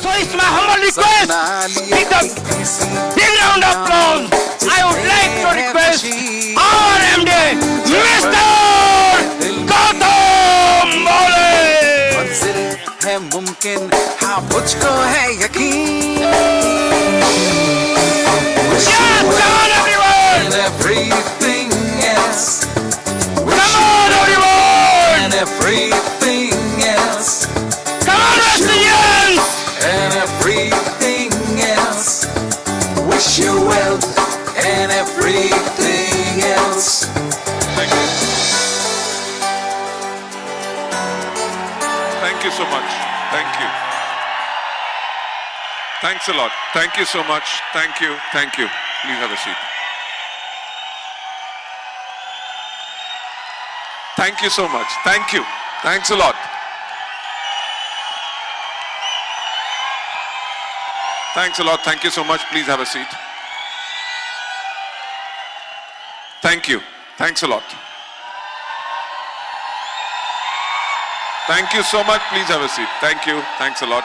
So it's my humble request, with a big round of applause, I would like to request our MD, Mr. Gautam Bole. मंजिल है मुमकिन, हाँ मुझको है यकीन. Come on everyone! And everything else. Come on everyone! And everything else. Come on Wesleyan! And everything else. Wish you well. And everything else. Thank you. Thank you so much. Thank you. Thanks a lot. Thank you so much. Thank you. Thank you. Please have a seat. Thank you so much. Thank you. Thanks a lot. Thanks a lot. Thank you so much. Please have a seat. Thank you. Thanks a lot. Thank you so much. Please have a seat. Thank you. Thanks a lot.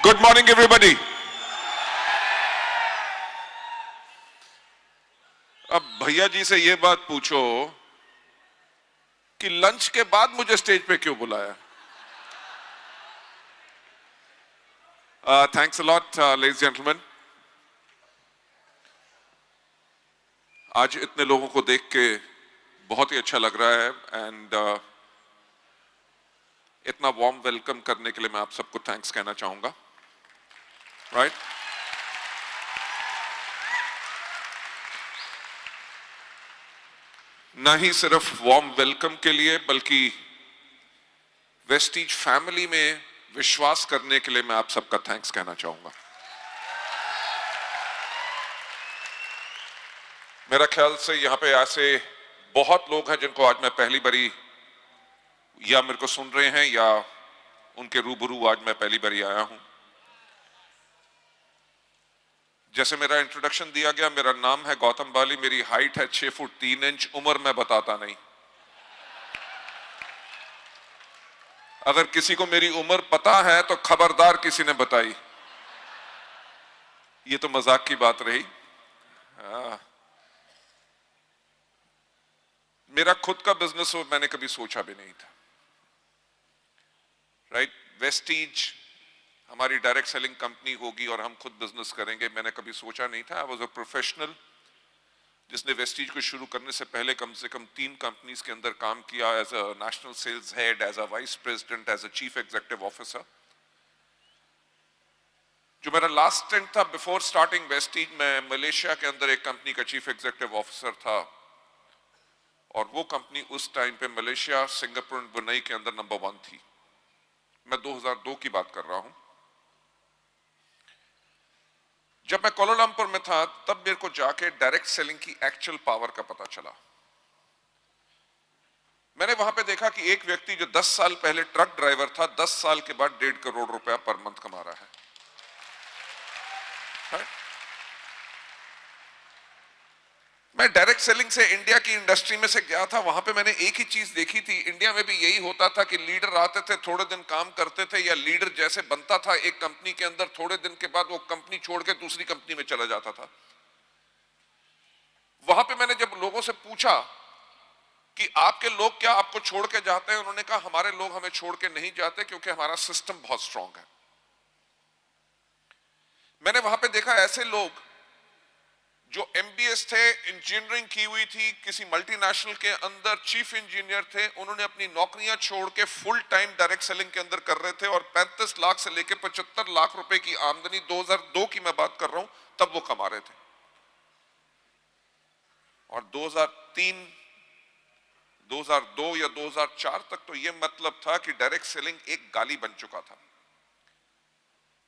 Good morning, everybody. अब भैया जी से ये बात पूछो कि lunch के बाद मुझे स्टेज पे क्यों बुलाया? Thanks a lot, ladies and gentlemen. आज इतने लोगों को देख के बहुत ही अच्छा लग रहा है एंड इतना वार्म वेलकम करने के लिए मैं आप सबको थैंक्स कहना चाहूंगा. राइट? ना ही सिर्फ वार्म वेलकम के लिए बल्कि वेस्टीज फैमिली में विश्वास करने के लिए मैं आप सबका थैंक्स कहना चाहूंगा. मेरा ख्याल से यहां पे ऐसे बहुत लोग हैं जिनको आज मैं पहली बारी या मेरे को सुन रहे हैं या उनके रूबरू आज मैं पहली बारी आया हूं. जैसे मेरा इंट्रोडक्शन दिया गया, मेरा नाम है गौतम बाली, मेरी हाइट है 6 फुट 3 इंच, उम्र मैं बताता नहीं. अगर किसी को मेरी उम्र पता है तो खबरदार किसी ने बताई. ये तो मजाक की बात रही. मेरा खुद का बिजनेस हो मैंने कभी सोचा भी नहीं था. राइट? वेस्टीज हमारी डायरेक्ट सेलिंग कंपनी होगी और हम खुद बिजनेस करेंगे, मैंने कभी सोचा नहीं था. आई वाज अ प्रोफेशनल जिसने वेस्टीज को शुरू करने से पहले कम से कम 3 कंपनीज के अंदर काम किया, as a national sales head, as a vice president, as a chief executive officer. जो मेरा लास्ट स्टेंट था बिफोर स्टार्टिंग वेस्टीज, मैं मलेशिया के अंदर एक कंपनी का चीफ एग्जीक्यूटिव ऑफिसर था और वो कंपनी उस टाइम पे मलेशिया, सिंगापुर और ब्रुनेई के अंदर नंबर 1 थी. मैं 2002 की बात कर रहा हूं. जब मैं कोलालमपुर में था तब मेरे को जाके डायरेक्ट सेलिंग की एक्चुअल पावर का पता चला. मैंने वहां पे देखा कि एक व्यक्ति जो 10 साल पहले ट्रक ड्राइवर था, 10 साल के बाद 1.5 करोड़ रुपया पर मंथ कमा रहा है. मैं डायरेक्ट सेलिंग से इंडिया की इंडस्ट्री में से गया था, वहां पे मैंने एक ही चीज देखी थी. इंडिया में भी यही होता था कि लीडर आते थे, थोड़े दिन काम करते थे, या लीडर जैसे बनता था एक कंपनी के अंदर, थोड़े दिन के बाद वो कंपनी छोड़ के दूसरी कंपनी में चला जाता था. वहां पे मैंने जब लोगों से पूछा कि आपके लोग क्या आपको छोड़ के जाते हैं, उन्होंने कहा हमारे लोग हमें छोड़ के नहीं जाते क्योंकि हमारा सिस्टम बहुत स्ट्रांग है. मैंने वहां पे देखा ऐसे लोग जो एमबीएस थे, इंजीनियरिंग की हुई थी, किसी मल्टीनेशनल के अंदर चीफ इंजीनियर थे, उन्होंने अपनी नौकरियां छोड़ के फुल टाइम डायरेक्ट सेलिंग के अंदर कर रहे थे और 35 लाख से लेकर 75 लाख रुपए की आमदनी 2002 की मैं बात कर रहा हूं तब वो कमा रहे थे. और 2002 या 2004 तक तो ये मतलब था कि डायरेक्ट सेलिंग एक गाली बन चुका था.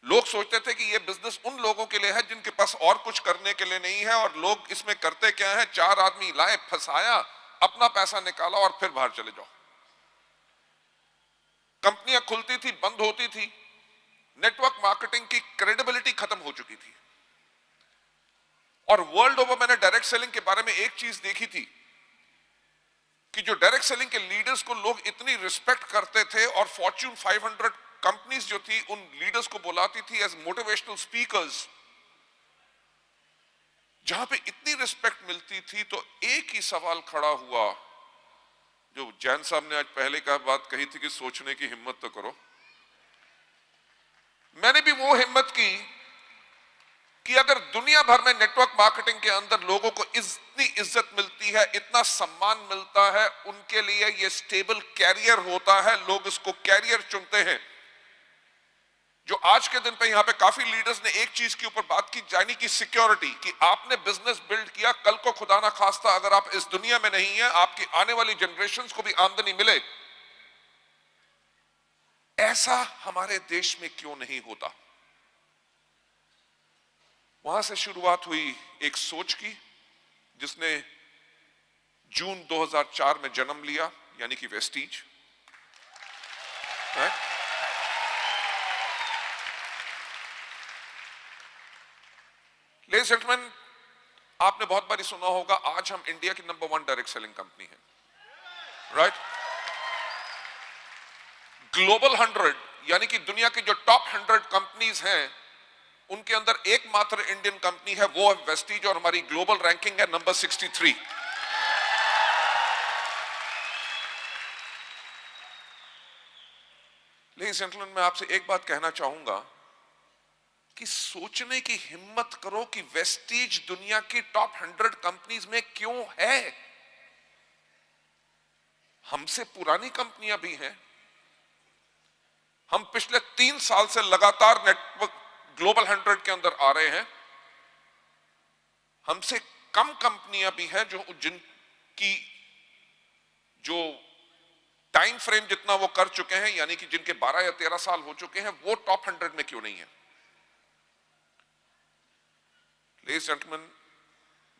लोग सोचते थे कि ये बिजनेस उन लोगों के लिए है जिनके पास और कुछ करने के लिए नहीं है, और लोग इसमें करते क्या है, 4 आदमी लाए, फंसाया, अपना पैसा निकाला और फिर बाहर चले जाओ. कंपनियां खुलती थी, बंद होती थी, नेटवर्क मार्केटिंग की क्रेडिबिलिटी खत्म हो चुकी थी. और वर्ल्ड ओवर मैंने डायरेक्ट सेलिंग के बारे में एक चीज देखी थी कि जो डायरेक्ट सेलिंग के लीडर्स को लोग इतनी रिस्पेक्ट करते थे और फॉर्च्यून 500 कंपनीज जो थी उन लीडर्स को बुलाती थी एज मोटिवेशनल स्पीकर्स, जहां पे इतनी रिस्पेक्ट मिलती थी, तो एक ही सवाल खड़ा हुआ जो जैन साहब ने आज पहले का बात कही थी कि सोचने की हिम्मत तो करो। मैंने भी वो हिम्मत की कि अगर दुनिया भर में नेटवर्क मार्केटिंग के अंदर लोगों को इतनी इज्जत मिलती है, इतना सम्मान मिलता है, उनके लिए ये स्टेबल कैरियर होता है, लोग इसको कैरियर चुनते हैं। जो आज के दिन पे यहां पे काफी लीडर्स ने एक चीज के ऊपर बात की, यानी कि सिक्योरिटी, कि आपने बिजनेस बिल्ड किया, कल को खुदा ना खास्ता अगर आप इस दुनिया में नहीं है, आपकी आने वाली जनरेशंस को भी आमदनी मिले। ऐसा हमारे देश में क्यों नहीं होता? वहां से शुरुआत हुई एक सोच की जिसने जून 2004 में जन्म लिया, यानी कि वेस्टीज। लेडीज एंड जेंटलमैन, आपने बहुत बारी सुना होगा आज हम इंडिया की नंबर 1 डायरेक्ट सेलिंग कंपनी है, राइट? ग्लोबल 100 यानी कि दुनिया की जो टॉप 100 कंपनीज हैं उनके अंदर एकमात्र इंडियन कंपनी है, वो है वेस्टीज, और हमारी ग्लोबल रैंकिंग है नंबर 63। लेडीज एंड जेंटलमैन, मैं आपसे एक बात कहना चाहूंगा कि सोचने की हिम्मत करो कि वेस्टीज दुनिया की टॉप 100 कंपनीज में क्यों है। हमसे पुरानी कंपनियां भी हैं। हम पिछले 3 साल से लगातार नेटवर्क ग्लोबल 100 के अंदर आ रहे हैं। हमसे कम कंपनियां भी हैं जिनकी जो टाइम फ्रेम जितना वो कर चुके हैं, यानी कि जिनके 12 या 13 साल हो चुके हैं, वो टॉप 100 में क्यों नहीं है? लेडीज एंड जेंटलमैन,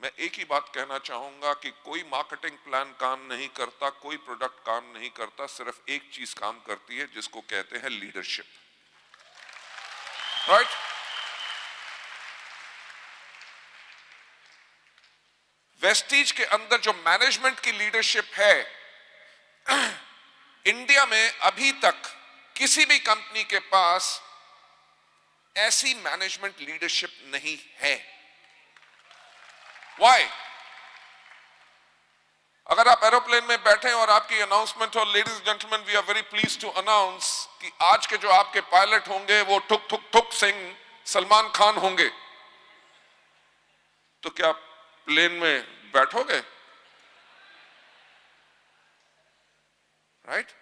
मैं एक ही बात कहना चाहूंगा कि कोई मार्केटिंग प्लान काम नहीं करता, कोई प्रोडक्ट काम नहीं करता, सिर्फ एक चीज काम करती है जिसको कहते हैं लीडरशिप, राइट? वेस्टीज के अंदर जो मैनेजमेंट की लीडरशिप है, इंडिया में अभी तक किसी भी कंपनी के पास ऐसी मैनेजमेंट लीडरशिप नहीं है। Why? अगर आप एरोप्लेन में बैठे और आपकी अनाउंसमेंट हो, ladies and gentleman, we are very pleased to announce कि आज के जो आपके पायलट होंगे वो ठुक ठुक ठुक सिंह सलमान खान होंगे, तो क्या प्लेन में बैठोगे? राइट?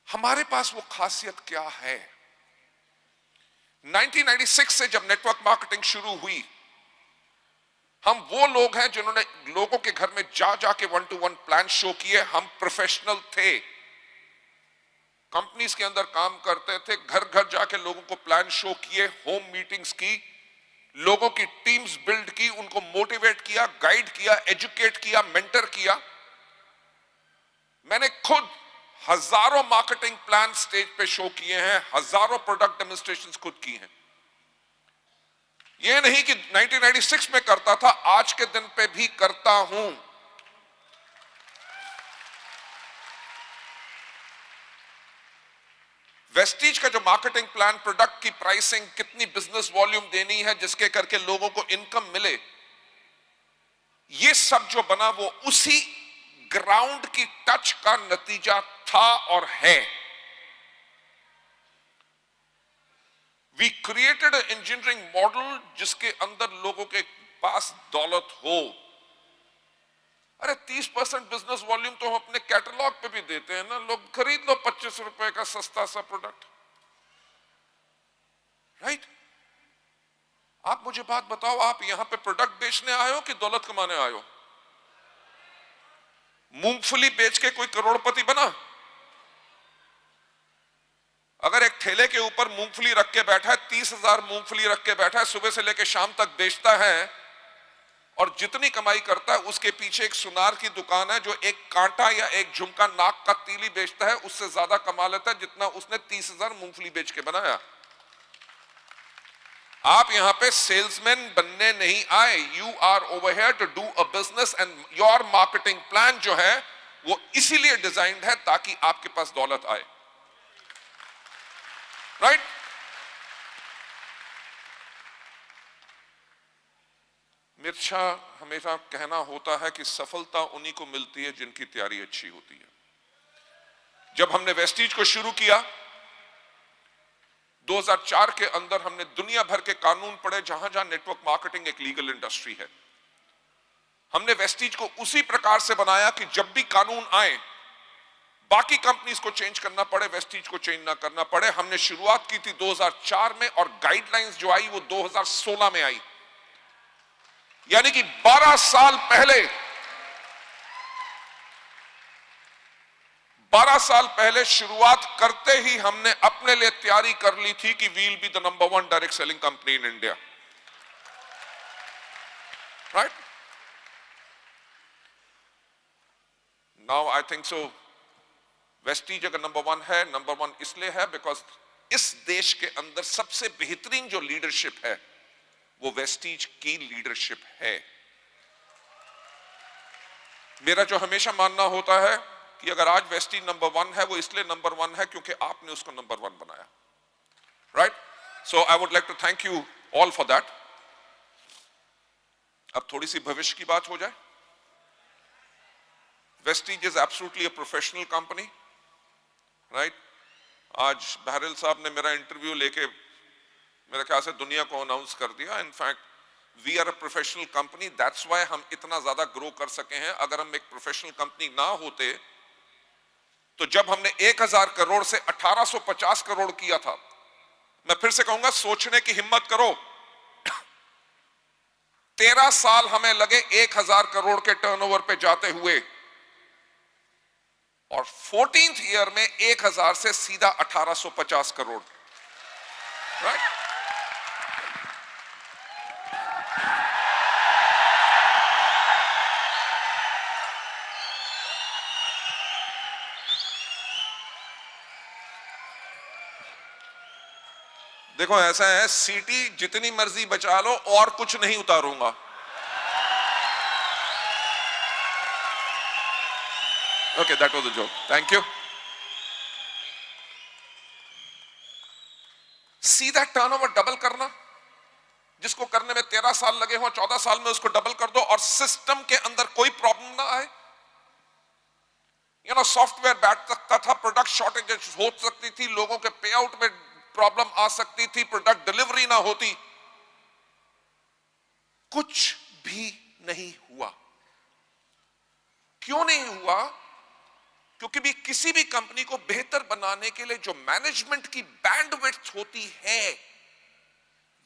हमारे पास वो खासियत क्या है? 1996 से जब नेटवर्क मार्केटिंग शुरू हुई, हम वो लोग हैं जिन्होंने लोगों के घर में जा जाके 1-to-1 प्लान शो किए। हम प्रोफेशनल थे, कंपनीज के अंदर काम करते थे, घर घर जाके लोगों को प्लान शो किए, होम मीटिंग्स की, लोगों की टीम्स बिल्ड की, उनको मोटिवेट किया, गाइड किया, एजुकेट किया, मेंटर किया। मैंने खुद हजारों मार्केटिंग प्लान स्टेज पे शो किए हैं, हजारों प्रोडक्ट डेमोन्स्ट्रेशंस खुद की हैं। यह नहीं कि 1996 में करता था, आज के दिन पे भी करता हूं। वेस्टीज का जो मार्केटिंग प्लान, प्रोडक्ट की प्राइसिंग, कितनी बिजनेस वॉल्यूम देनी है जिसके करके लोगों को इनकम मिले, ये सब जो बना वो उसी ग्राउंड की टच का नतीजा था और है। We created an engineering model जिसके अंदर लोगों के पास दौलत हो। अरे 30% बिजनेस वॉल्यूम तो हम अपने कैटलॉग पे भी देते हैं ना, लोग खरीद लो 25 रुपए का सस्ता सा प्रोडक्ट, राइट? आप मुझे बात बताओ, आप यहां पे प्रोडक्ट बेचने आए हो कि दौलत कमाने आए हो? मूंगफली बेच के कोई करोड़पति बना? अगर एक ठेले के ऊपर मूंगफली रख के बैठा है, 30,000 मूंगफली रख के बैठा है, सुबह से लेकर शाम तक बेचता है, और जितनी कमाई करता है उसके पीछे एक सुनार की दुकान है जो एक कांटा या एक झुमका नाक का तीली बेचता है, उससे ज्यादा कमा लेता है जितना उसने 30,000 मूंगफली बेच के बनाया। आप यहां पे सेल्समैन बनने नहीं आए, you are over here to do a business and your marketing plan जो है वो इसीलिए डिजाइन्ड है ताकि आपके पास दौलत आए, राइट? मिर्चा हमेशा कहना होता है कि सफलता उन्हीं को मिलती है जिनकी तैयारी अच्छी होती है। जब हमने वेस्टीज को शुरू किया 2004 के अंदर, हमने दुनिया भर के कानून पढ़े जहां जहां नेटवर्क मार्केटिंग एक लीगल इंडस्ट्री है। हमने वेस्टीज को उसी प्रकार से बनाया कि जब भी कानून आए, बाकी कंपनीज को चेंज करना पड़े, वेस्टीज को चेंज ना करना पड़े। हमने शुरुआत की थी 2004 में और गाइडलाइंस जो आई वो 2016 में आई, यानी कि 12 साल पहले 12 साल पहले शुरुआत करते ही हमने अपने लिए तैयारी कर ली थी कि we'll be the number 1 direct selling company in India, right? Now I think so Vestige अगर नंबर 1 है, नंबर 1 इसलिए है बिकॉज इस देश के अंदर सबसे बेहतरीन जो लीडरशिप है वो वेस्टीज की लीडरशिप है। मेरा जो हमेशा मानना होता है कि अगर आज वेस्टीज नंबर 1 है, वो इसलिए नंबर 1 है क्योंकि आपने उसको नंबर 1 बनाया, right? So I would like to thank you all for that. अब थोड़ी सी भविष्य की बात हो जाए। Vestige is absolutely a professional company, right? आज बहरल साहब ने मेरा इंटरव्यू लेके मेरे ख्याल से दुनिया को अनाउंस कर दिया। In fact we are a professional company, that's why हम इतना ज्यादा ग्रो कर सके हैं। अगर हम एक प्रोफेशनल कंपनी ना होते तो जब हमने 1000 करोड़ से 1850 करोड़ किया था, मैं फिर से कहूंगा सोचने की हिम्मत करो। 13 साल हमें लगे 1000 करोड़ के टर्नओवर पे जाते हुए, और 14th ईयर में 1000 से सीधा 1850 करोड़, राइट? देखो ऐसा है, सीटी जितनी मर्जी बचा लो और कुछ नहीं उतारूंगा। Okay, that was a joke, thank you. सीधा टर्नओवर डबल करना, जिसको करने में 13 साल लगे हो, 14 साल में उसको डबल कर दो और सिस्टम के अंदर कोई प्रॉब्लम ना आए। सॉफ्टवेयर बैठ सकता था, प्रोडक्ट शॉर्टेज हो सकती थी, लोगों के पे आउट में प्रॉब्लम आ सकती थी, प्रोडक्ट डिलीवरी ना होती, कुछ भी नहीं हुआ। क्यों नहीं हुआ? क्योंकि भी किसी भी कंपनी को बेहतर बनाने के लिए जो मैनेजमेंट की बैंडविड्थ होती है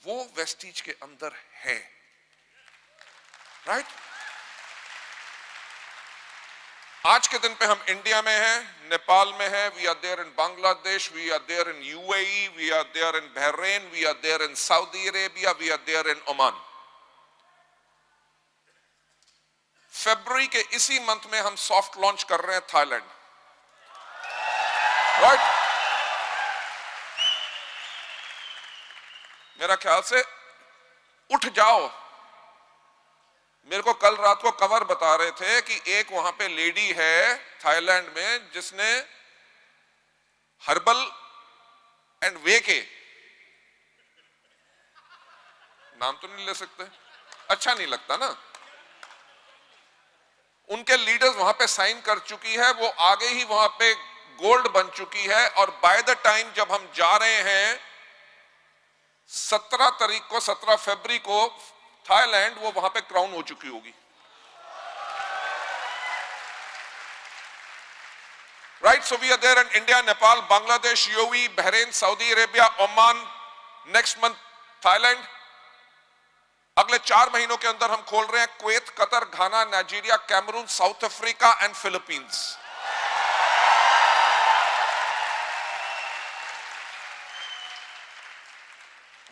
वो वेस्टीज के अंदर है, राइट? आज के दिन पे हम इंडिया में हैं, नेपाल में हैं, we are there in Bangladesh, we are there in UAE, we are there in Bahrain, we are there in Saudi Arabia, we are there in Oman. फरवरी के इसी मंथ में हम सॉफ्ट लॉन्च कर रहे हैं थाईलैंड, राइट? मेरा ख्याल से उठ जाओ। मेरे को कल रात को कवर बता रहे थे कि एक वहां पे लेडी है थाईलैंड में जिसने हर्बल एंड वे के, नाम तो नहीं ले सकते, अच्छा नहीं लगता ना, उनके लीडर्स वहां पे साइन कर चुकी है, वो आगे ही वहां पे गोल्ड बन चुकी है, और बाय द टाइम जब हम जा रहे हैं 17 तारीख को, 17 फरवरी को थाईलैंड, वो वहां पे क्राउन हो चुकी होगी, right? So we are there in India, Nepal, Bangladesh, UAE, Bahrain, Saudi Arabia, Oman, next month Thailand. अगले 4 महीनों के अंदर हम खोल रहे हैं Kuwait, Qatar, Ghana, Nigeria, Cameroon, South Africa and Philippines.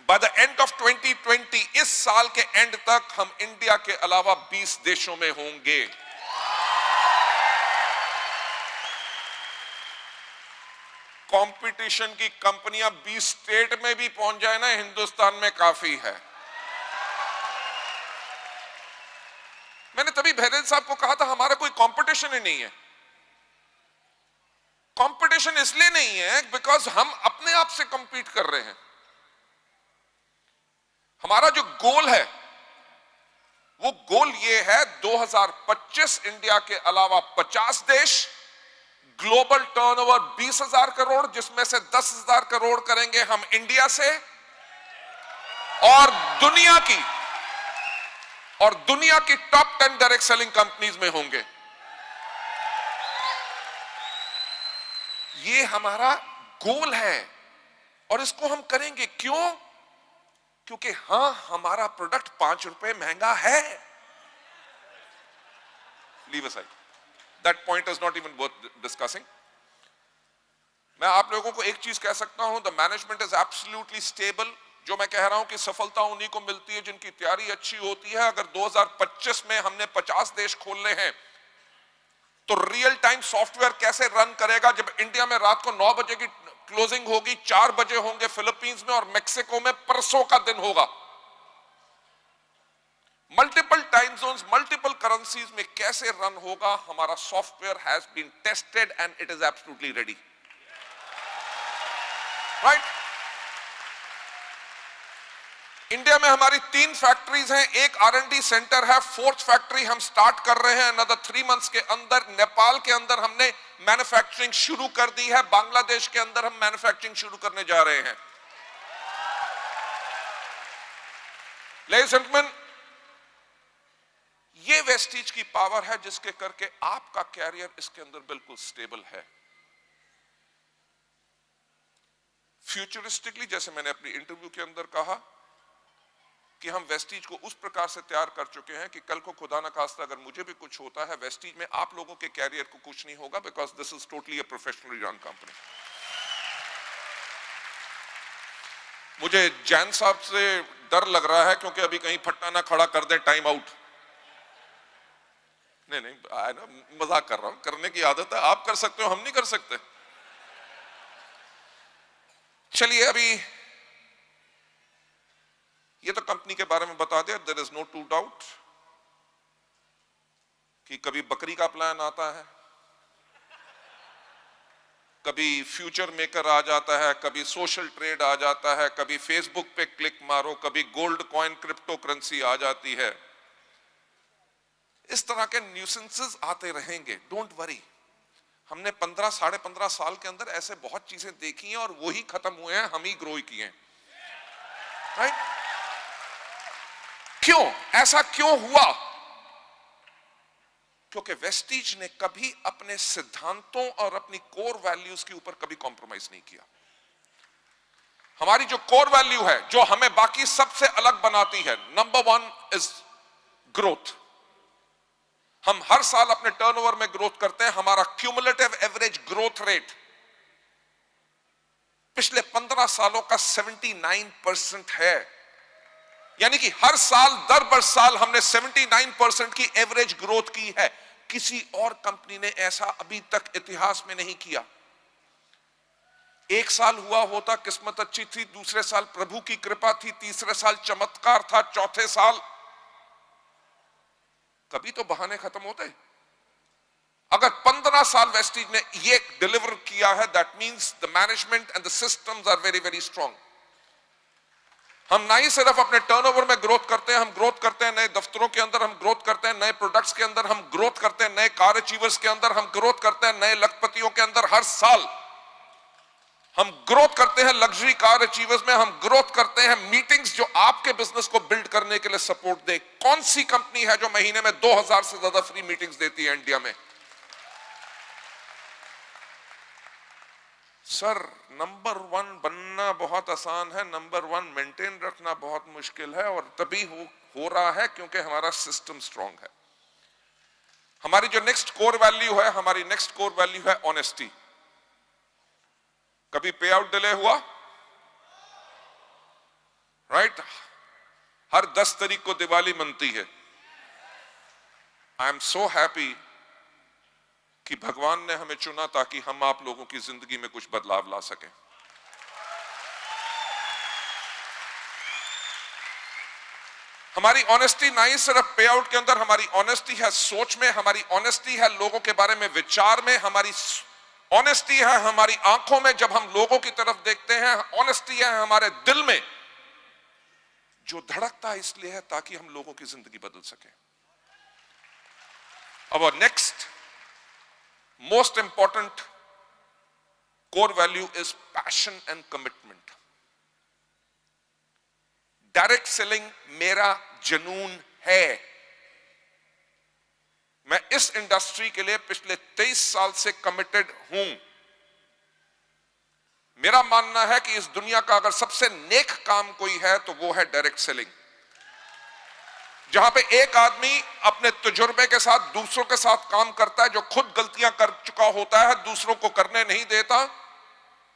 By the end of 2020, इस साल के एंड तक हम इंडिया के अलावा 20 देशों में होंगे। कंपटीशन की कंपनियां 20 स्टेट में भी पहुंच जाए ना, हिंदुस्तान में काफी है। मैंने तभी बहरेल साहब को कहा था हमारा कोई कंपटीशन ही नहीं है। कंपटीशन इसलिए नहीं है बिकॉज हम अपने आप से कंपीट कर रहे हैं। हमारा जो गोल है वो गोल ये है 2025 इंडिया के अलावा 50 देश, ग्लोबल टर्नओवर 20,000 करोड़, जिसमें से 10,000 करोड़ करेंगे हम इंडिया से, और दुनिया की टॉप 10 डायरेक्ट सेलिंग कंपनीज में होंगे। ये हमारा गोल है और इसको हम करेंगे। क्यों? क्योंकि हां, हमारा प्रोडक्ट 5 रुपए महंगा है। Leave aside, that point is not even worth discussing. मैं आप लोगों को एक चीज कह सकता हूं, the management is absolutely stable. जो मैं कह रहा हूं कि सफलता उन्हीं को मिलती है जिनकी तैयारी अच्छी होती है। अगर 2025 में हमने 50 देश खोलने हैं तो रियल टाइम सॉफ्टवेयर कैसे रन करेगा जब इंडिया में रात को 9 बजे की क्लोजिंग होगी, 4 बजे होंगे फिलीपींस में और मेक्सिको में परसों का दिन होगा। Multiple time zones, multiple currencies में कैसे रन होगा? हमारा software has been tested and it is absolutely ready, right? India में हमारी 3 फैक्ट्रीज हैं, एक R&D सेंटर है, 4th फैक्ट्री हम स्टार्ट कर रहे हैं अनदर 3 मंथ्स के अंदर। नेपाल के अंदर हमने मैन्युफैक्चरिंग शुरू कर दी है, बांग्लादेश के अंदर हम मैन्युफैक्चरिंग शुरू करने जा रहे हैं। लेडीज एंड जेंटलमैन, ये वेस्टीज की पावर है जिसके करके आपका कैरियर इसके अंदर बिल्कुल स्टेबल है। फ्यूचरिस्टिकली, जैसे मैंने अपनी इंटरव्यू के अंदर कहा कि हम वेस्टीज को उस प्रकार से तैयार कर चुके हैं कि कल को खुदा न खास्ता अगर मुझे भी कुछ होता है वेस्टीज में, आप लोगों के कैरियर को कुछ नहीं होगा, because this is totally a professionally run company. मुझे जैन साहब से डर लग रहा है क्योंकि अभी कहीं फट्टा ना खड़ा कर दे, टाइम आउट। नहीं, मजाक कर रहा हूं, करने की आदत है, आप कर सकते हो, हम नहीं कर सकते। चलिए, अभी ये तो कंपनी के बारे में बता दिया। There is no to doubt कि कभी बकरी का प्लान आता है, कभी फ्यूचर मेकर आ जाता है, कभी सोशल ट्रेड आ जाता है, कभी फेसबुक पे क्लिक मारो, कभी गोल्ड कॉइन क्रिप्टो करेंसी आ जाती है। इस तरह के न्यूसेंसेस आते रहेंगे, डोंट वरी। हमने 15 साढ़े 15 साल के अंदर ऐसे बहुत चीजें देखी हैं और वही खत्म हुए हैं, हम ही ग्रो किए हैं, राइट? क्यों ऐसा क्यों हुआ? क्योंकि वेस्टीज ने कभी अपने सिद्धांतों और अपनी कोर वैल्यूज के ऊपर कभी कॉम्प्रोमाइज नहीं किया। हमारी जो कोर वैल्यू है, जो हमें बाकी सबसे अलग बनाती है, नंबर 1 इज ग्रोथ। हम हर साल अपने टर्नओवर में ग्रोथ करते हैं। हमारा क्यूमुलेटिव एवरेज ग्रोथ रेट पिछले 15 सालों का 79% है। यानी कि हर साल दर बर साल हमने 79% की एवरेज ग्रोथ की है। किसी और कंपनी ने ऐसा अभी तक इतिहास में नहीं किया। एक साल हुआ होता, किस्मत अच्छी थी, दूसरे साल प्रभु की कृपा थी, तीसरे साल चमत्कार था, चौथे साल कभी तो बहाने खत्म होते। अगर 15 साल वेस्टीज ने ये डिलीवर किया है, that means the management and the systems are very very strong. हम ना ही सिर्फ अपने टर्नओवर में ग्रोथ करते हैं, हम ग्रोथ करते हैं नए दफ्तरों के अंदर, हम ग्रोथ करते हैं नए प्रोडक्ट्स के अंदर, हम ग्रोथ करते हैं नए कार अचीवर्स के अंदर, हम ग्रोथ करते हैं नए लखपतियों के अंदर। हर साल हम ग्रोथ करते हैं लग्जरी कार अचीवर्स में, हम ग्रोथ करते हैं मीटिंग्स जो आपके बिजनेस को बिल्ड करने के लिए सपोर्ट दे। कौन सी कंपनी है जो महीने में 2000 से ज्यादा फ्री मीटिंग्स देती है इंडिया में? सर, नंबर 1 बनना बहुत आसान है, नंबर 1 मेंटेन रखना बहुत मुश्किल है, और तभी हो रहा है क्योंकि हमारा सिस्टम स्ट्रांग है। हमारी जो नेक्स्ट कोर वैल्यू है, हमारी नेक्स्ट कोर वैल्यू है ऑनेस्टी। कभी पे आउट डिले हुआ? राइट? हर 10 तारीख को दिवाली मनती है। आई एम सो हैप्पी कि भगवान ने हमें चुना ताकि हम आप लोगों की जिंदगी में कुछ बदलाव ला सकें। हमारी ऑनेस्टी नहीं सिर्फ पे आउट के अंदर, हमारी ऑनेस्टी है सोच में, हमारी ऑनेस्टी है लोगों के बारे में विचार में, हमारी ऑनेस्टी है हमारी आंखों में जब हम लोगों की तरफ देखते हैं, ऑनेस्टी है हमारे दिल में जो धड़कता है इसलिए है ताकि हम लोगों की जिंदगी बदल सके। Our next most important core value is passion and commitment. Direct selling मेरा जुनून है। मैं इस इंडस्ट्री के लिए पिछले 23 साल से कमिटेड हूं। मेरा मानना है कि इस दुनिया का अगर सबसे नेक काम कोई है तो वो है डायरेक्ट सेलिंग, जहां पे एक आदमी अपने तजुर्बे के साथ दूसरों के साथ काम करता है, जो खुद गलतियां कर चुका होता है, दूसरों को करने नहीं देता,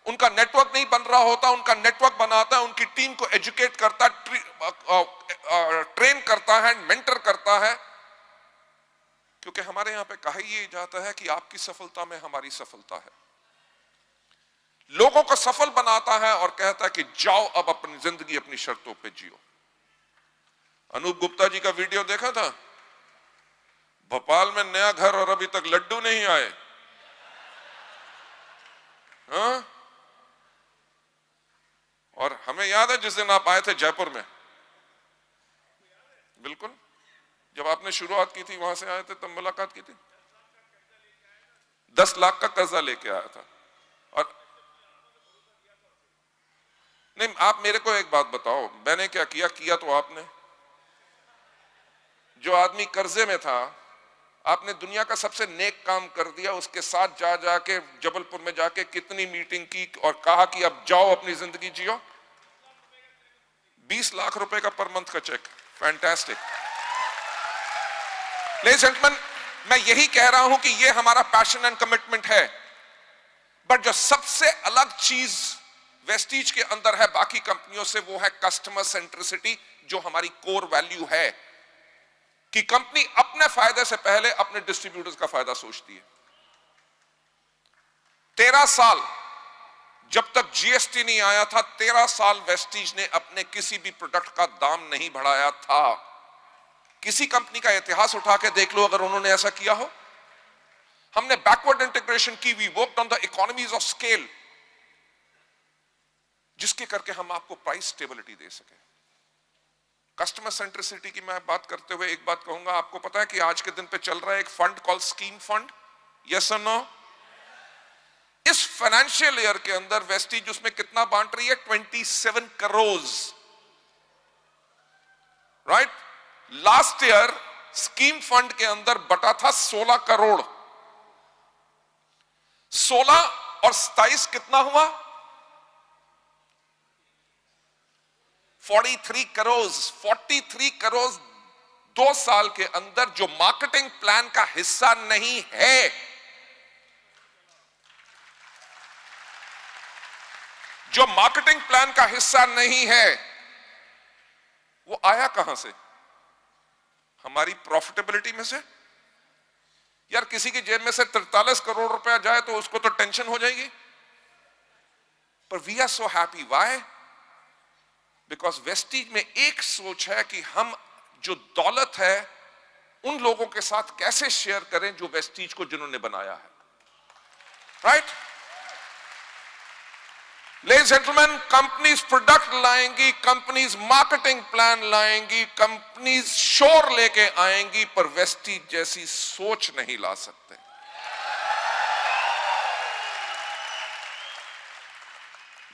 उनका नेटवर्क नहीं बन रहा होता, उनका नेटवर्क बनाता है, उनकी टीम को एजुकेट करता है, ट्रेन करता है, मेंटर करता है। क्योंकि हमारे यहां पे कहा ही जाता है कि आपकी सफलता में हमारी सफलता है। लोगों को सफल बनाता है और कहता है कि जाओ अब अपनी जिंदगी अपनी शर्तों पे जियो। अनूप गुप्ता जी का वीडियो देखा था? भोपाल में नया घर और अभी तक लड्डू नहीं आए। हाँ? और हमें याद है जिस दिन आप आए थे जयपुर में, बिल्कुल जब आपने शुरुआत की थी वहां से आए थे, तब मुलाकात की थी। 10 लाख का कर्जा लेके आया था। और नहीं, आप मेरे को एक बात बताओ, मैंने क्या किया? किया तो आपने। जो आदमी कर्जे में था, आपने दुनिया का सबसे नेक काम कर दिया। उसके साथ जाके जबलपुर में जाके कितनी मीटिंग की और कहा कि अब जाओ अपनी जिंदगी जियो। 20 लाख रुपए का पर मंथ का cheque. Fantastic. Ladies and gentleman, मैं यही कह रहा हूं कि ये हमारा पैशन एंड कमिटमेंट है। बट जो सबसे अलग चीज वेस्टीज के अंदर है बाकी कंपनियों से, वो है कस्टमर सेंट्रिसिटी, जो हमारी कोर वैल्यू है कि कंपनी अपने फायदे से पहले अपने डिस्ट्रीब्यूटर्स का फायदा सोचती है। 13 साल जब तक जीएसटी नहीं आया था, 13 साल वेस्टीज ने अपने किसी भी प्रोडक्ट का दाम नहीं बढ़ाया था। किसी कंपनी का इतिहास उठा के देख लो अगर उन्होंने ऐसा किया हो। हमने बैकवर्ड इंटीग्रेशन की, we worked on the economies of scale, जिसके करके हम आपको प्राइस स्टेबिलिटी दे सके। कस्टमर सेंट्रिसिटी की मैं बात करते हुए एक बात कहूंगा, आपको पता है कि आज के दिन पे चल रहा है एक fund call scheme fund, yes और नो? इस फाइनेंशियल ईयर के अंदर वेस्टीज उसमें कितना बांट रही है? 27 crore. Right? Last year scheme fund के अंदर बटा था 16 करोड़। 16 और 27 कितना हुआ? 43 करोड़। 43 करोड़ 2 साल के अंदर जो मार्केटिंग प्लान का हिस्सा नहीं है, जो मार्केटिंग प्लान का हिस्सा नहीं है, वो आया कहां से? हमारी प्रॉफिटेबिलिटी में से। यार किसी की जेब में से 43 करोड़ रुपया जाए तो उसको तो टेंशन हो जाएगी, पर we are so happy. Why? Because Vestige में एक सोच है कि हम जो दौलत है उन लोगों के साथ कैसे शेयर करें जो वेस्टीज को जिन्होंने बनाया है। Right? Ladies gentleman, companies product लाएंगी, कंपनीज मार्केटिंग प्लान लाएंगी, कंपनीज शोर लेके आएंगी, पर वेस्टीज जैसी सोच नहीं ला सकते।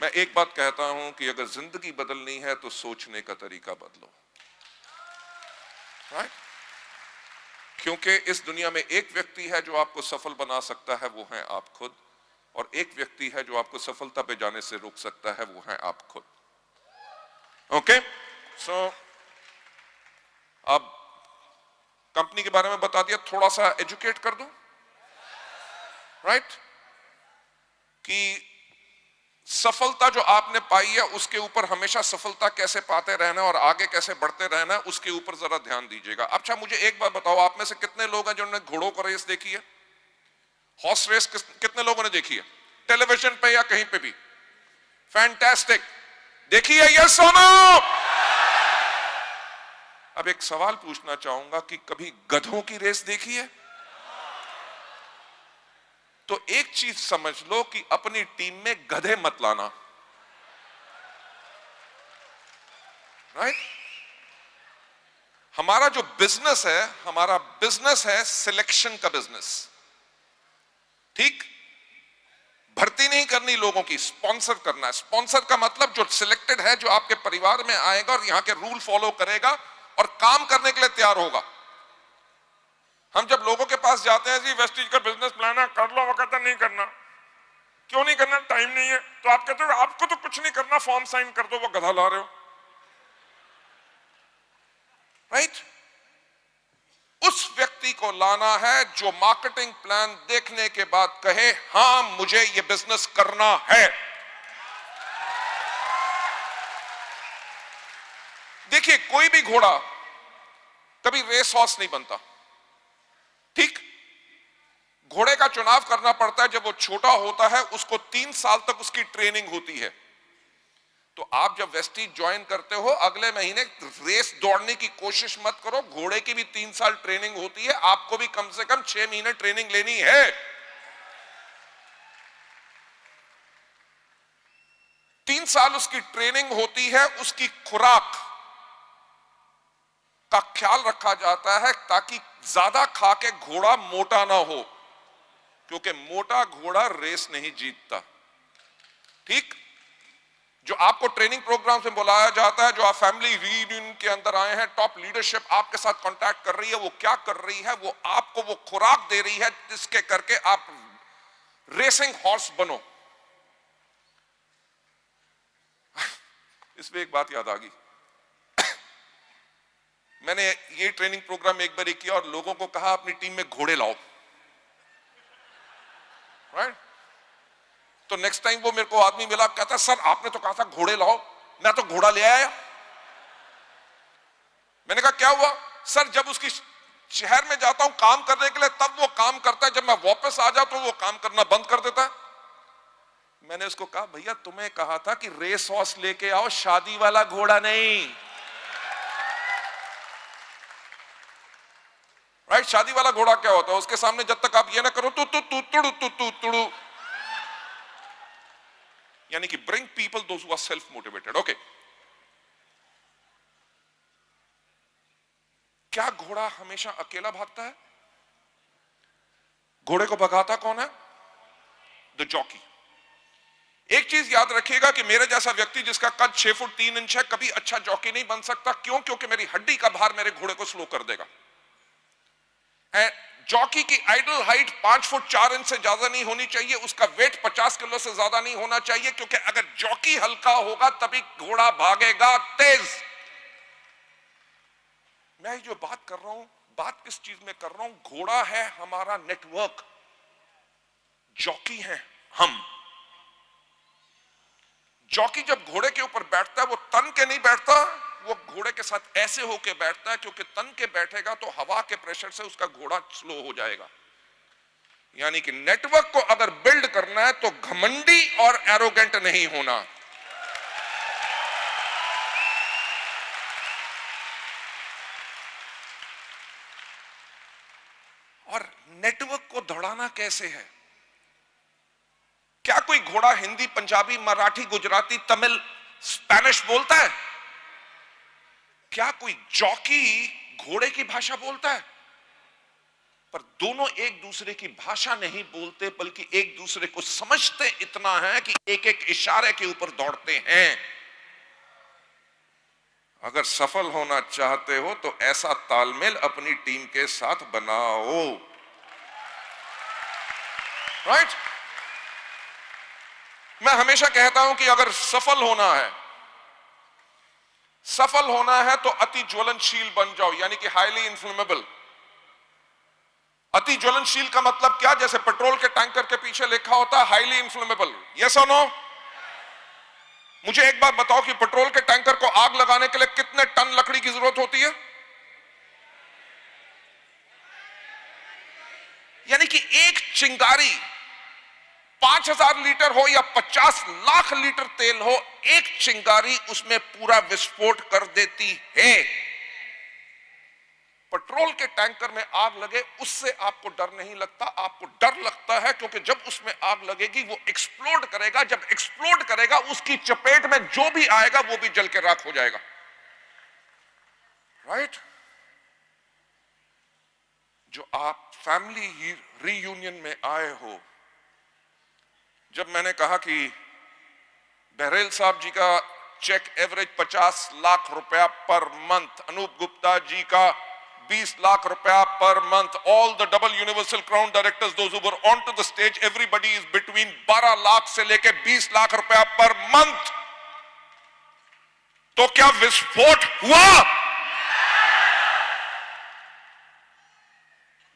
मैं एक बात कहता हूं कि अगर जिंदगी बदलनी है तो सोचने का तरीका बदलो। राइट? क्योंकि इस दुनिया में एक व्यक्ति है जो आपको सफल बना सकता है, वो है आप खुद, और एक व्यक्ति है जो आपको सफलता पे जाने से रोक सकता है, वो है आप खुद। ओके? सो अब कंपनी के बारे में बता दिया, थोड़ा सा एजुकेट कर दूं। राइट? कि सफलता जो आपने पाई है उसके ऊपर हमेशा सफलता कैसे पाते रहना और आगे कैसे बढ़ते रहना, उसके ऊपर जरा ध्यान दीजिएगा। अच्छा मुझे एक बात बताओ, आप में से कितने लोग हैं जिन्होंने घोड़ों का रेस देखी है? हॉर्स रेस कितने लोगों ने देखी है टेलीविजन पे या कहीं पे भी? फैंटास्टिक, देखी है? यस और नो? अब एक सवाल पूछना चाहूंगा कि कभी गधों की रेस देखी है? तो एक चीज समझ लो कि अपनी टीम में गधे मत लाना, राइट? हमारा जो बिजनेस है, हमारा बिजनेस है सिलेक्शन का बिजनेस, ठीक? भर्ती नहीं करनी लोगों की, स्पॉन्सर करना है। स्पॉन्सर का मतलब जो सिलेक्टेड है, जो आपके परिवार में आएगा और यहां के रूल फॉलो करेगा और काम करने के लिए तैयार होगा। हम जब लोगों के पास जाते हैं, जी वेस्टीज का बिजनेस प्लान है, कर लो, वो कहता नहीं करना। क्यों नहीं करना? टाइम नहीं है। तो आप कहते हो आपको तो कुछ नहीं करना, फॉर्म साइन कर दो, वो गधा ला रहे हो, राइट? उस व्यक्ति को लाना है जो मार्केटिंग प्लान देखने के बाद कहे हां मुझे यह बिजनेस करना है। देखिए, कोई भी घोड़ा कभी रेस हॉर्स नहीं बनता, ठीक? घोड़े का चुनाव करना पड़ता है जब वो छोटा होता है, उसको 3 साल तक उसकी ट्रेनिंग होती है। तो आप जब वेस्टीज ज्वाइन करते हो, अगले महीने रेस दौड़ने की कोशिश मत करो। घोड़े की भी 3 साल ट्रेनिंग होती है, आपको भी कम से कम 6 महीने ट्रेनिंग लेनी है। 3 साल उसकी ट्रेनिंग होती है, उसकी खुराक का ख्याल रखा जाता है ताकि ज्यादा खा के घोड़ा मोटा ना हो, क्योंकि मोटा घोड़ा रेस नहीं जीतता, ठीक? जो आपको ट्रेनिंग प्रोग्राम से बुलाया जाता है, जो आप फैमिली रीयूनियन के अंदर आए हैं, टॉप लीडरशिप आपके साथ कांटेक्ट कर रही है, वो क्या कर रही है? वो आपको वो खुराक दे रही है जिसके करके आप रेसिंग हॉर्स बनो। इसमें एक बात याद आ गई। मैंने ये ट्रेनिंग प्रोग्राम एक बार किया और लोगों को कहा अपनी टीम में घोड़े लाओ, राइट? तो नेक्स्ट टाइम वो मेरे को आदमी मिला, कहता सर आपने तो कहा था घोड़े लाओ, मैं तो घोड़ा ले आया। मैंने कहा क्या हुआ? सर जब उसकी शहर में जाता हूं काम करने के लिए तब वो काम करता है, जब मैं वापस आ जाता हूं वो काम करना बंद कर देता है। मैंने उसको कहा भैया तुम्हें कहा था कि रेस हॉर्स लेके आओ, शादी वाला घोड़ा नहीं, राइट? शादी वाला घोड़ा क्या होता है? उसके सामने जब तक आप ये ना करो तुड़ू, यानी कि bring people those who are self motivated. Okay, क्या घोड़ा हमेशा अकेला भागता है? घोड़े को भगाता कौन है? The jockey. एक चीज याद रखिएगा कि मेरे जैसा व्यक्ति जिसका कद 6 फुट 3 इंच है कभी अच्छा जॉकी नहीं बन सकता। क्यों? क्योंकि मेरी हड्डी का भार मेरे घोड़े को स्लो कर देगा। जॉकी की आइडल हाइट 5 फुट 4 इंच से ज्यादा नहीं होनी चाहिए, उसका वेट 50 किलो से ज्यादा नहीं होना चाहिए, क्योंकि अगर जॉकी हल्का होगा तभी घोड़ा भागेगा तेज। मैं जो बात कर रहा हूं, बात किस चीज में कर रहा हूं? घोड़ा है हमारा नेटवर्क, जॉकी है हम। जॉकी जब घोड़े के ऊपर बैठता है वो तन के नहीं बैठता, वो घोड़े के साथ ऐसे होके बैठता है, क्योंकि तन के बैठेगा तो हवा के प्रेशर से उसका घोड़ा स्लो हो जाएगा। यानी कि नेटवर्क को अगर बिल्ड करना है तो घमंडी और एरोगेंट नहीं होना। और नेटवर्क को दौड़ाना कैसे है? क्या कोई घोड़ा हिंदी, पंजाबी, मराठी, गुजराती, तमिल, स्पेनिश बोलता है? क्या कोई जॉकी घोड़े की भाषा बोलता है? पर दोनों एक दूसरे की भाषा नहीं बोलते, बल्कि एक दूसरे को समझते इतना है कि एक एक इशारे के ऊपर दौड़ते हैं। अगर सफल होना चाहते हो तो ऐसा तालमेल अपनी टीम के साथ बनाओ, राइट? मैं हमेशा कहता हूं कि अगर सफल होना है तो अति ज्वलनशील बन जाओ, यानी कि हाईली इन्फ्लेमेबल। अति ज्वलनशील का मतलब क्या? जैसे पेट्रोल के टैंकर के पीछे लिखा होता है हाईली इन्फ्लेमेबल। यस और नो? मुझे एक बात बताओ कि पेट्रोल के टैंकर को आग लगाने के लिए कितने टन लकड़ी की जरूरत होती है? यानी कि एक चिंगारी 5000 लीटर हो या 50 लाख लीटर तेल हो, एक चिंगारी उसमें पूरा विस्फोट कर देती है। पेट्रोल के टैंकर में आग लगे उससे आपको डर नहीं लगता, आपको डर लगता है क्योंकि जब उसमें आग लगेगी वो एक्सप्लोड करेगा, जब एक्सप्लोड करेगा उसकी चपेट में जो भी आएगा वो भी जल के राख हो जाएगा। राइट? जो आप फैमिली रीयूनियन में आए हो, जब मैंने कहा कि बहरेल साहब जी का चेक एवरेज 50 लाख रुपया पर मंथ, अनूप गुप्ता जी का 20 लाख रुपया per month, all the double universal crown directors those who were on to the stage, everybody is between 12 lakh से लेके 20 लाख रुपया पर मंथ। तो क्या विस्फोट हुआ?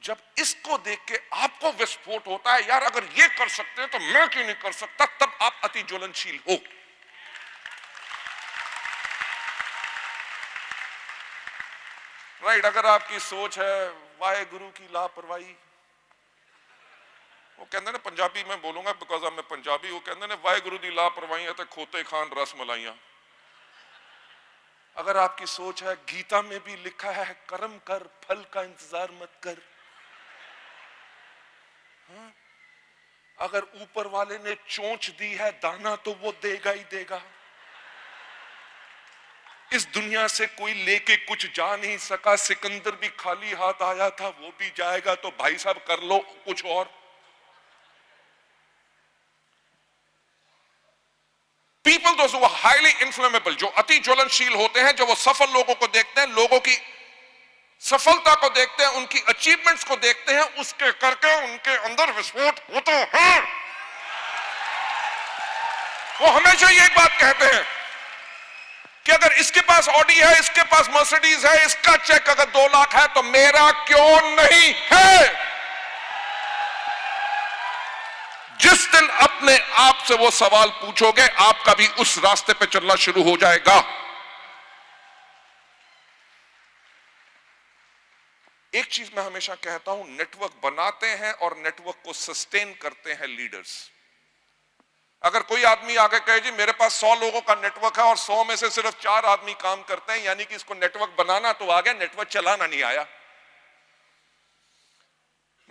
जब इसको देख के आपको विस्फोट होता है, यार अगर ये कर सकते हैं तो मैं क्यों नहीं कर सकता, तब आप अति ज्वलनशील हो। राइट? अगर आपकी सोच है वाहे गुरु की लापरवाही, वो कहते ना, पंजाबी में बोलूंगा बिकॉज मैं पंजाबी, वो कहते ने वाहे गुरु की लापरवाही है तो खोते खान रस मलाइया। अगर आपकी सोच है, गीता में भी लिखा है कर्म कर फल का इंतजार मत कर, अगर ऊपर वाले ने चोंच दी है दाना तो वो देगा ही देगा। इस दुनिया से कोई लेके कुछ जा नहीं सका, सिकंदर भी खाली हाथ आया था, वो भी जाएगा, तो भाई साहब कर लो कुछ और। People those who are highly inflammable, जो अति ज्वलनशील होते हैं, जो वो सफल लोगों को देखते हैं, लोगों की सफलता को देखते हैं, उनकी अचीवमेंट्स को देखते हैं, उसके करके उनके अंदर विस्फोट होता है। वो हमेशा ये एक बात कहते हैं कि अगर इसके पास ऑडी है, इसके पास मर्सिडीज है, इसका चेक अगर 2 लाख है तो मेरा क्यों नहीं है? जिस दिन अपने आप से वो सवाल पूछोगे, आपका भी उस रास्ते पे चलना शुरू हो जाएगा। एक चीज मैं हमेशा कहता हूं, नेटवर्क बनाते हैं और नेटवर्क को सस्टेन करते हैं लीडर्स। अगर कोई आदमी आके कहे जी मेरे पास 100 लोगों का नेटवर्क है और 100 में से सिर्फ 4 आदमी काम करते हैं, यानी कि इसको नेटवर्क बनाना तो आ गया, नेटवर्क चलाना नहीं आया।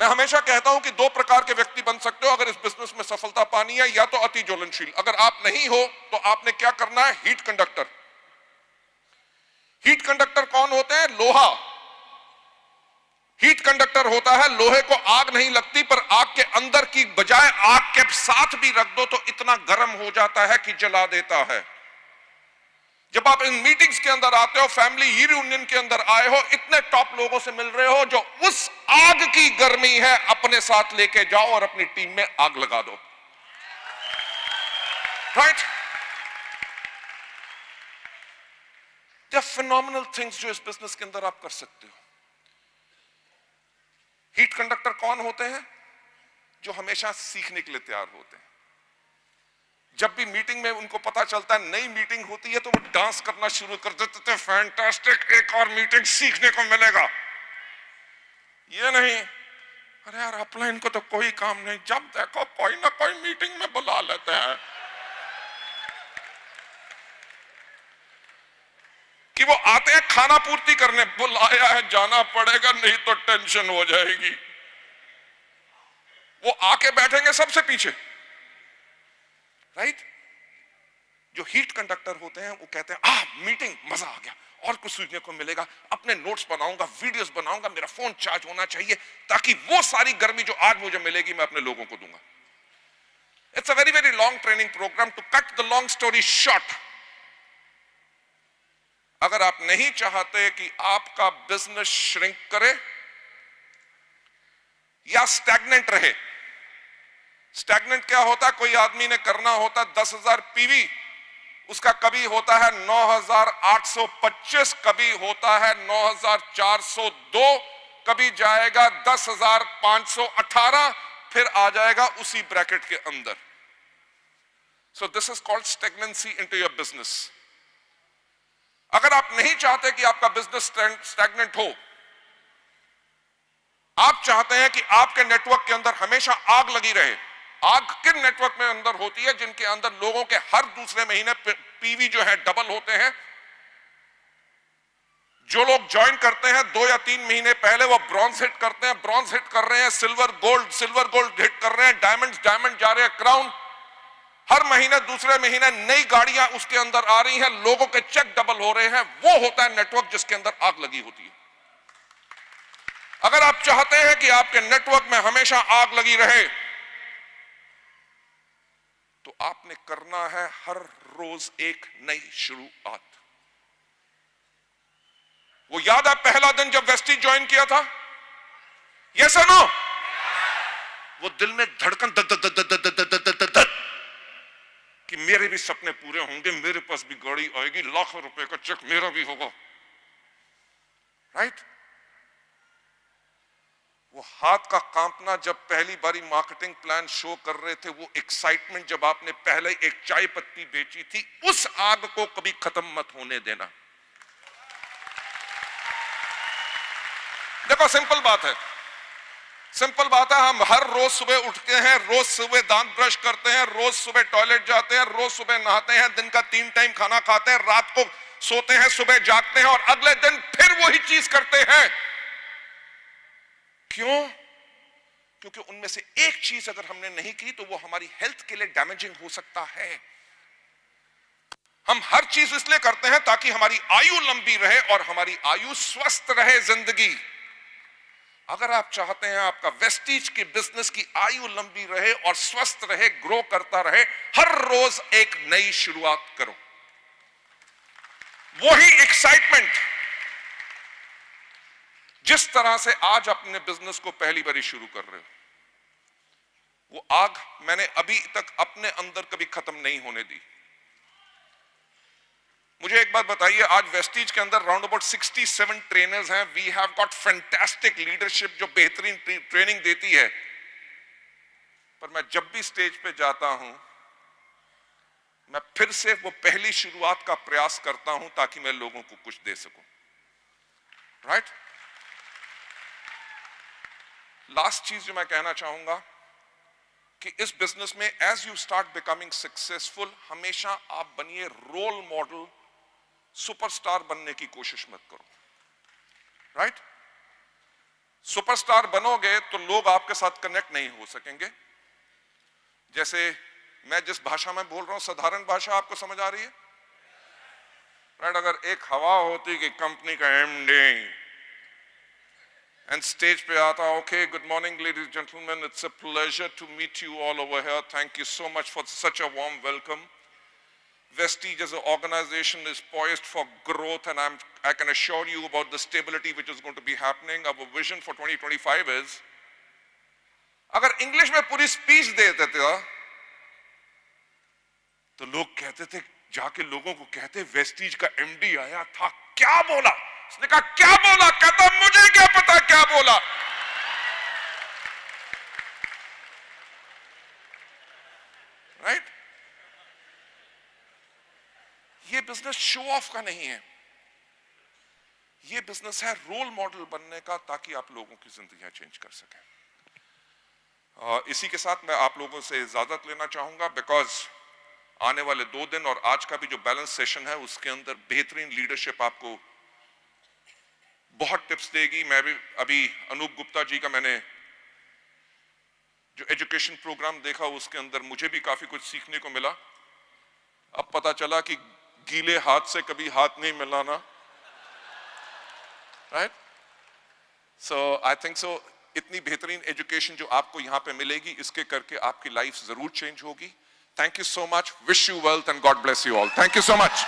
मैं हमेशा कहता हूं कि 2 प्रकार के व्यक्ति बन सकते हो अगर इस बिजनेस में सफलता पानी है, या तो अति ज्वलनशील। अगर आप नहीं हो तो आपने क्या करना है? Heat conductor. हीट कंडक्टर कौन होते हैं? लोहा। हीट कंडक्टर होता है, लोहे को आग नहीं लगती, पर आग के अंदर की बजाय आग के साथ भी रख दो तो इतना गर्म हो जाता है कि जला देता है। जब आप इन मीटिंग्स के अंदर आते हो, फैमिली रीयूनियन के अंदर आए हो, इतने टॉप लोगों से मिल रहे हो जो उस आग की गर्मी है, अपने साथ लेके जाओ और अपनी टीम में आग लगा दो। Right? They are phenomenal things जो इस बिजनेस के अंदर आप कर सकते हो। हीट कंडक्टर कौन होते हैं? जो हमेशा सीखने के लिए तैयार होते हैं। जब भी मीटिंग में उनको पता चलता है नई मीटिंग होती है तो वो डांस करना शुरू कर देते थे, फैंटास्टिक, एक और मीटिंग सीखने को मिलेगा। ये नहीं, अरे यार अपलाइन को तो कोई काम नहीं, जब देखो कोई ना कोई मीटिंग में बुला लेते हैं कि वो आते हैं खाना पूर्ति करने, बुलाया है जाना पड़ेगा नहीं तो टेंशन हो जाएगी। वो आके बैठेंगे सबसे पीछे। राइट? जो हीट कंडक्टर होते हैं वो कहते हैं मीटिंग मजा आ गया, और कुछ सीखने को मिलेगा, अपने नोट्स बनाऊंगा, वीडियोस बनाऊंगा, मेरा फोन चार्ज होना चाहिए ताकि वो सारी गर्मी जो आज मुझे मिलेगी मैं अपने लोगों को दूंगा। It's a very very long training programme. To cut the long story short, अगर आप नहीं चाहते कि आपका बिजनेस श्रिंक करे या स्टैग्नेंट रहे, स्टैग्नेंट क्या होता है? कोई आदमी ने करना होता 10,000 पीवी, उसका कभी होता है 9,825, कभी होता है 9,402, कभी जाएगा 10,518, फिर आ जाएगा उसी ब्रैकेट के अंदर। So this is called stagnancy into your business. अगर आप नहीं चाहते कि आपका बिजनेस स्टैग्नेंट हो, आप चाहते हैं कि आपके नेटवर्क के अंदर हमेशा आग लगी रहे। आग किन नेटवर्क में अंदर होती है? जिनके अंदर लोगों के हर दूसरे महीने पीवी जो है डबल होते हैं। जो लोग ज्वाइन करते हैं 2 या 3 महीने पहले वो ब्रॉन्ज हिट करते हैं, ब्रॉन्ज हिट कर रहे हैं, सिल्वर गोल्ड हिट कर रहे हैं, डायमंड जा रहे हैं, क्राउन। हर महीने दूसरे महीने नई गाड़ियां उसके अंदर आ रही हैं, लोगों के चेक डबल हो रहे हैं। वो होता है नेटवर्क जिसके अंदर आग लगी होती है। अगर आप चाहते हैं कि आपके नेटवर्क में हमेशा आग लगी रहे तो आपने करना है हर रोज एक नई शुरुआत। वो याद है पहला दिन जब वेस्टीज ज्वाइन किया था? यस और नो? वो दिल में धड़कन दद कि मेरे भी सपने पूरे होंगे, मेरे पास भी गाड़ी आएगी, लाखों रुपए का चेक मेरा भी होगा, राइट? वो हाथ का कांपना जब पहली बारी मार्केटिंग प्लान शो कर रहे थे, वो एक्साइटमेंट जब आपने पहले एक चाय पत्ती बेची थी, उस आग को कभी खत्म मत होने देना। देखो सिंपल बात है, सिंपल बात है। हम हर रोज सुबह उठते हैं, रोज सुबह दांत ब्रश करते हैं, रोज सुबह टॉयलेट जाते हैं, रोज सुबह नहाते हैं, दिन का 3 टाइम खाना खाते हैं, रात को सोते हैं, सुबह जागते हैं और अगले दिन फिर वही चीज करते हैं। क्यों? क्योंकि उनमें से एक चीज अगर हमने नहीं की तो वो हमारी हेल्थ के लिए डैमेजिंग हो सकता है। हम हर चीज इसलिए करते हैं ताकि हमारी आयु लंबी रहे और हमारी आयु स्वस्थ रहे जिंदगी। अगर आप चाहते हैं आपका वेस्टीज की बिजनेस की आयु लंबी रहे और स्वस्थ रहे, ग्रो करता रहे, हर रोज एक नई शुरुआत करो। वही एक्साइटमेंट जिस तरह से आज अपने बिजनेस को पहली बारी शुरू कर रहे हो, वो आग मैंने अभी तक अपने अंदर कभी खत्म नहीं होने दी। मुझे एक बात बताइए, आज वेस्टीज के अंदर राउंड अबाउट 67 ट्रेनर्स हैं। We have got fantastic leadership जो बेहतरीन ट्रेनिंग देती है। पर मैं जब भी स्टेज पे जाता हूं, मैं फिर से वो पहली शुरुआत का प्रयास करता हूं ताकि मैं लोगों को कुछ दे सकूं, राइट? लास्ट चीज जो मैं कहना चाहूंगा कि इस बिजनेस में as you start becoming successful, हमेशा आप बनिए रोल मॉडल। सुपरस्टार बनने की कोशिश मत करो, राइट? सुपरस्टार बनोगे तो लोग आपके साथ कनेक्ट नहीं हो सकेंगे। जैसे मैं जिस भाषा में बोल रहा हूं, साधारण भाषा आपको समझ आ रही है, राइट? अगर एक हवा होती कि कंपनी का एमडी एंड स्टेज पे आता, okay, good morning ladies gentleman, it's a pleasure to meet you all over here, thank you so much for such a warm welcome. Vestige as an organization is poised for growth, and I can assure you about the stability which is going to be happening. Our vision for 2025 is, अगर English में पूरी speech दे देते थे तो लोग कहते थे, जाके लोगों को कहते, वेस्टीज का एमडी आया था, क्या बोला? उसने कहा क्या बोला? कहता मुझे क्या पता क्या बोला। राइट? ये बिजनेस शो ऑफ का नहीं है, ये बिजनेस है रोल मॉडल बनने का, ताकि आप लोगों की जिंदगियां चेंज कर सकें। इसी के साथ मैं आप लोगों से इजाजत लेना चाहूंगा, बिकॉज आने वाले 2 दिन और आज का भी जो बैलेंस सेशन है उसके अंदर बेहतरीन लीडरशिप आपको बहुत टिप्स देगी। मैं भी अभी अनूप गुप्ता जी का मैंने जो एजुकेशन प्रोग्राम देखा उसके अंदर मुझे भी काफी कुछ सीखने को मिला। अब पता चला कि गीले हाथ से कभी हाथ नहीं मिलाना, राइट? सो आई थिंक सो इतनी बेहतरीन एजुकेशन जो आपको यहां पे मिलेगी, इसके करके आपकी लाइफ जरूर चेंज होगी। Thank you so much, wish you wealth and God bless you all. Thank you so much.